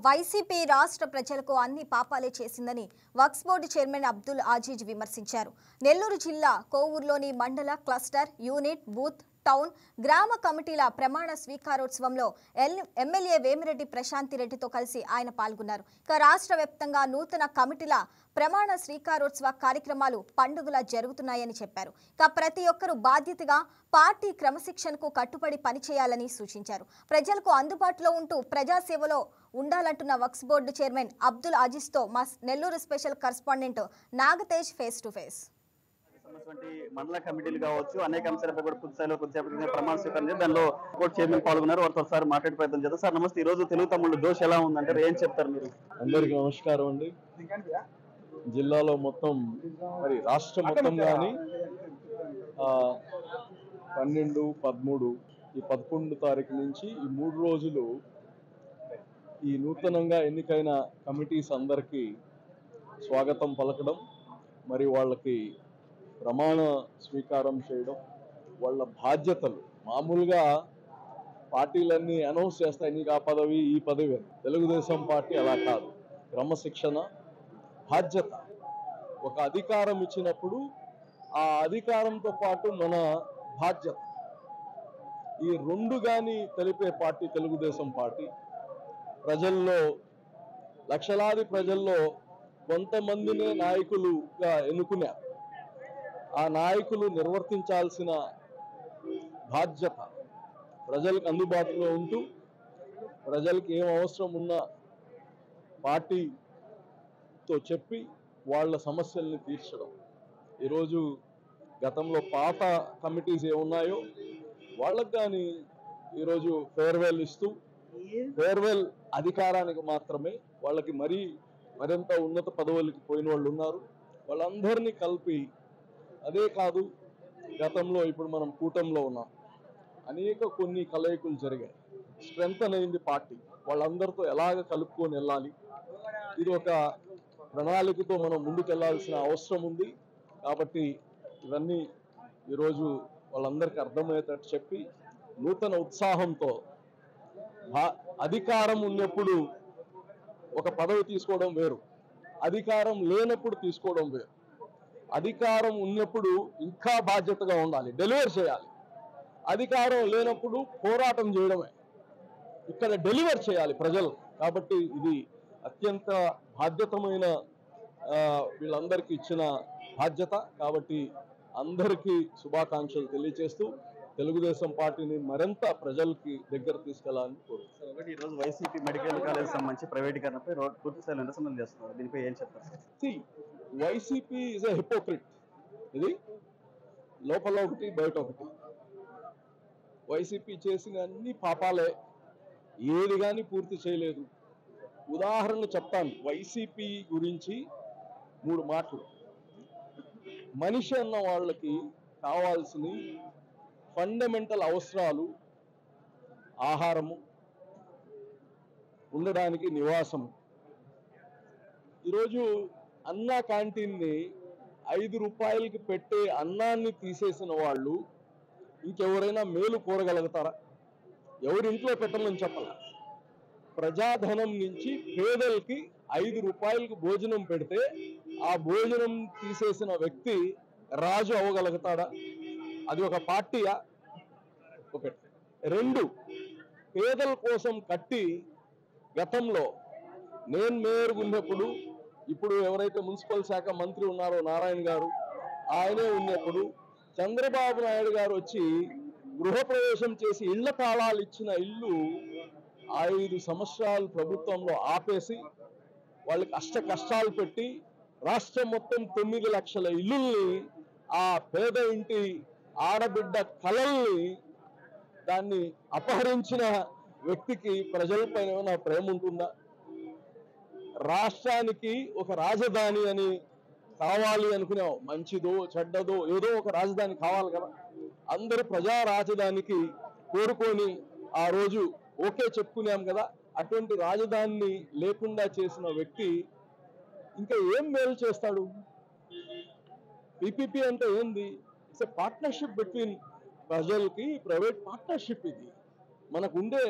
YCP రాష్ట్ర ప్రజలకు అన్ని పాపాలే చేసిందని వక్ఫ్ బోర్డు చైర్మన్ అబ్దుల్ అజీజ్ విమర్శించారు. నెల్లూరు జిల్లా కోవూరులోని మండల క్లస్టర్ యూనిట్ బూత్ టౌన్ గ్రామ కమిటీల ప్రమాణ స్వీకారోత్సవంలో ఎమ్మెల్యే వేమిరెడ్డి ప్రశాంతి రెడ్డితో కలిసి ఆయన పాల్గొన్నారు. రాష్ట్ర వ్యాప్తంగా నూతన కమిటీల ప్రమాణ స్వీకారోత్సవ కార్యక్రమాలు పండుగలా జరుగుతున్నాయని చెప్పారు. ప్రతి ఒక్కరూ బాధ్యతగా పార్టీ క్రమశిక్షణకు కట్టుబడి పనిచేయాలని సూచించారు. ప్రజలకు అందుబాటులో ఉంటూ ప్రజాసేవలో ఉండాలంటున్న వక్ఫ్ బోర్డు చైర్మన్ అబ్దుల్ అజీజ్తో మా Nellore special correspondent Nagatej face to face. మండల కమిటీలు కావచ్చు, అనేక అంశాలపై కూడా పూర్తిస్థాయిలో కొద్దిసేపటి ప్రమాణ స్వీకారం చేసి దానిలో బోర్డు చైర్మన్ పాల్గొన్నారు. వారితో ఒకసారి మాట్లాడే ప్రయత్నం చేద్దాం. సార్ నమస్తే. ఈ రోజు తెలుగు తమ్ముళ్ళు జోష్ ఎలా ఉందంటారు, ఏం చెప్తారు మీరు? అందరికీ నమస్కారం అండి. జిల్లాలో మొత్తం మరి రాష్ట్రం మొత్తం కానీ 12, 13 ఈ 11 తారీఖు నుంచి ఈ 3 రోజులు ఈ నూతనంగా ఎన్నికైన కమిటీస్ అందరికీ స్వాగతం పలకడం, మరి వాళ్ళకి ప్రమాణ స్వీకారం చేయడం, వాళ్ళ బాధ్యతలు మామూలుగా పార్టీలన్నీ అనౌన్స్ చేస్తాయి, నీకు ఆ పదవి ఈ పదవి. తెలుగుదేశం పార్టీ అలా కాదు. క్రమశిక్షణ, బాధ్యత. ఒక అధికారం ఇచ్చినప్పుడు ఆ అధికారంతో పాటు మన బాధ్యత, ఈ రెండు కానీ తెలిపే పార్టీ తెలుగుదేశం పార్టీ. ప్రజల్లో, లక్షలాది ప్రజల్లో కొంతమందినే నాయకులుగా ఎన్నుకున్నారు. ఆ నాయకులు నిర్వర్తించాల్సిన బాధ్యత ప్రజలకు అందుబాటులో ఉంటూ ప్రజలకు ఏం అవసరం ఉన్నా పార్టీతో చెప్పి వాళ్ళ సమస్యల్ని తీర్చడం. ఈరోజు గతంలో పాత కమిటీస్ ఏమున్నాయో వాళ్ళకు కానీ ఈరోజు ఫేర్వెల్ ఇస్తూ, ఫేర్వెల్ అధికారానికి మాత్రమే, వాళ్ళకి మరింత ఉన్నత పదవులకి పోయిన వాళ్ళు ఉన్నారు, వాళ్ళందరినీ కలిపి. అదే కాదు, గతంలో ఇప్పుడు మనం కూటమిలో ఉన్నాం, కొన్ని కలయికలు జరిగాయి, స్ట్రెంగ్త్ అయింది పార్టీ. వాళ్ళందరితో ఎలాగ కలుపుకొని వెళ్ళాలి, ఇది ఒక ప్రణాళికతో మనం ముందుకు వెళ్ళాల్సిన అవసరం ఉంది. కాబట్టి ఇవన్నీ ఈరోజు వాళ్ళందరికీ అర్థమయ్యేటట్టు చెప్పి, నూతన ఉత్సాహంతో, అధికారం ఉన్నప్పుడు ఒక పదవి తీసుకోవడం వేరు, అధికారం లేనప్పుడు తీసుకోవడం వేరు. అధికారం ఉన్నప్పుడు ఇంకా బాధ్యతగా ఉండాలి, డెలివర్ చేయాలి. అధికారం లేనప్పుడు పోరాటం చేయడమే, ఇక్కడ డెలివర్ చేయాలి ప్రజలు. కాబట్టి ఇది అత్యంత బాధ్యతమైన వీళ్ళందరికీ ఇచ్చిన బాధ్యత. కాబట్టి అందరికీ శుభాకాంక్షలు తెలియజేస్తూ తెలుగుదేశం పార్టీని మరింత ప్రజలకి దగ్గర తీసుకెళ్లాలని కోరుతున్నాను. ఒకటి, ఈరోజు వైసీపీ మెడికల్ కాలేజ్ సంబంధించి ప్రైవేటీకరణపై పూర్తి స్థాయిలో నిరసనలు చేస్తున్నారు. దీనిపై ఏం చెప్తారు? YCP is a hypocrite. ఇది లోపల ఒకటి బయట ఒకటి. వైసీపీ చేసిన అన్ని పాపాలే, ఏది కానీ పూర్తి చేయలేదు. ఉదాహరణ చెప్తాను వైసీపీ గురించి 3 మాటలు. మనిషి అన్న వాళ్ళకి కావాల్సిన ఫండమెంటల్ అవసరాలు, ఆహారము, ఉండడానికి నివాసము. ఈరోజు అన్నా క్యాంటీన్ని 5 రూపాయలకి పెట్టే అన్నాన్ని తీసేసిన వాళ్ళు ఇంకెవరైనా మేలు కోరగలుగుతారా? ఎవరింట్లో పెట్టమని చెప్పాల. ప్రజాధనం నుంచి పేదలకి 5 రూపాయలకి భోజనం పెడితే ఆ భోజనం తీసేసిన వ్యక్తి రాజు అవ్వగలుగుతాడా? అది ఒక పార్టీయా? ఒకటి. 2, పేదల కోసం కట్టి, గతంలో నేను మేయర్గా ఉన్నప్పుడు, ఇప్పుడు ఎవరైతే మున్సిపల్ శాఖ మంత్రి ఉన్నారో నారాయణ గారు, ఆయనే ఉన్నప్పుడు చంద్రబాబు నాయుడు గారు వచ్చి గృహప్రవేశం చేసి ఇళ్ల తాళాలు ఇచ్చిన ఇల్లు 5 సంవత్సరాలు ప్రభుత్వంలో ఆపేసి, వాళ్ళకి కష్టాలు పెట్టి రాష్ట్రం మొత్తం 9 లక్షల ఇల్లుల్ని, ఆ పేద ఇంటి ఆడబిడ్డ కలల్ని దాన్ని అపహరించిన వ్యక్తికి ప్రజలపైన ఏమైనా ప్రేమ ఉంటుందా? రాష్ట్రానికి ఒక రాజధాని అని కావాలి అనుకున్నాం, మంచిదో చెడ్డదో ఏదో ఒక రాజధాని కావాలి కదా. అందరూ ప్రజా రాజధానికి కోరుకొని ఆ రోజు ఓకే చెప్పుకున్నాం కదా. అటువంటి రాజధానిని లేకుండా చేసిన వ్యక్తి ఇంకా ఏం మేలు చేస్తాడు? పీపీపీ అంటే ఏంది? ఇట్స్ ఎ పార్ట్నర్షిప్ బిట్వీన్ ప్రజలకి ప్రైవేట్ పార్ట్నర్షిప్. ఇది మనకు ఉండే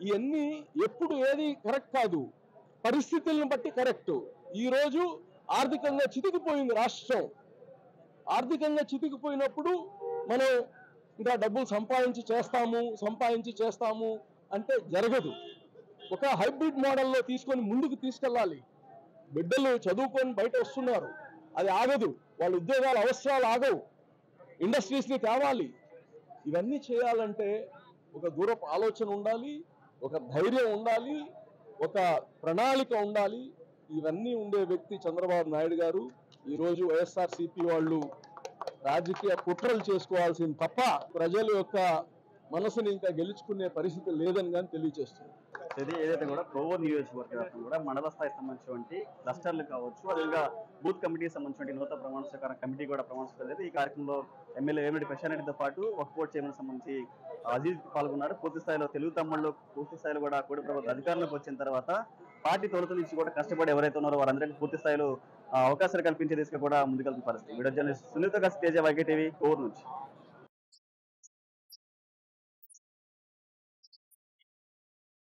ఇవన్నీ ఎప్పుడు ఏది కరెక్ట్ కాదు, పరిస్థితులను బట్టి కరెక్ట్. ఈరోజు ఆర్థికంగా చితికిపోయింది రాష్ట్రం. ఆర్థికంగా చితికిపోయినప్పుడు మనం ఇంకా డబ్బులు సంపాదించి చేస్తాము అంటే జరగదు. ఒక హైబ్రిడ్ మోడల్లో తీసుకొని ముందుకు తీసుకెళ్ళాలి. బిడ్డలు చదువుకొని బయట వస్తున్నారు, అది ఆగదు. వాళ్ళ ఉద్యోగాల అవసరాలు ఆగవు, ఇండస్ట్రీస్ని తేవాలి. ఇవన్నీ చేయాలంటే ఒక దూరపు ఆలోచన ఉండాలి, ఒక ధైర్యం ఉండాలి, ఒక ప్రణాళిక ఉండాలి. ఇవన్నీ ఉండే వ్యక్తి చంద్రబాబు నాయుడు గారు. ఈరోజు వైఎస్ఆర్సీపీ వాళ్ళు రాజకీయ కుట్రలు చేసుకోవాల్సింది తప్ప ప్రజల యొక్క మనసుని ఇంకా గెలుచుకునే పరిస్థితి లేదని కానీ తెలియజేస్తుంది. ఇది ఏదైతే కూడా కోవూరు నియోజకవర్గం కూడా మండల స్థాయికి సంబంధించినటువంటి క్లస్టర్లు కావచ్చు, అదేవిధంగా బూత్ కమిటీకి సంబంధించిన నూతన ప్రమాణ స్వీకారం కమిటీ కూడా ప్రమాణ స్వీకారం. ఈ కార్యక్రమంలో ఎమ్మెల్యే వేమిరెడ్డి ప్రశాంత్ రెడ్డితో పాటు వక్ఫ్ బోర్డు చైర్మన్ సంబంధించి అజీజ్ పాల్గొన్నారు. పూర్తి స్థాయిలో తెలుగు తమ్ముళ్ళు పూర్తి స్థాయిలో కూడా కూడి ప్రభుత్వ అధికారంలోకి వచ్చిన తర్వాత పార్టీ తొలుత నుంచి కూడా కష్టపడి ఎవరైతే ఉన్నారో వారందరికీ పూర్తి స్థాయిలో అవకాశాలు కల్పించే దిశగా కూడా ముందుకెళ్తున్న పరిస్థితి. Video journalist Sunitha Teja, YK TV, Kovur నుంచి.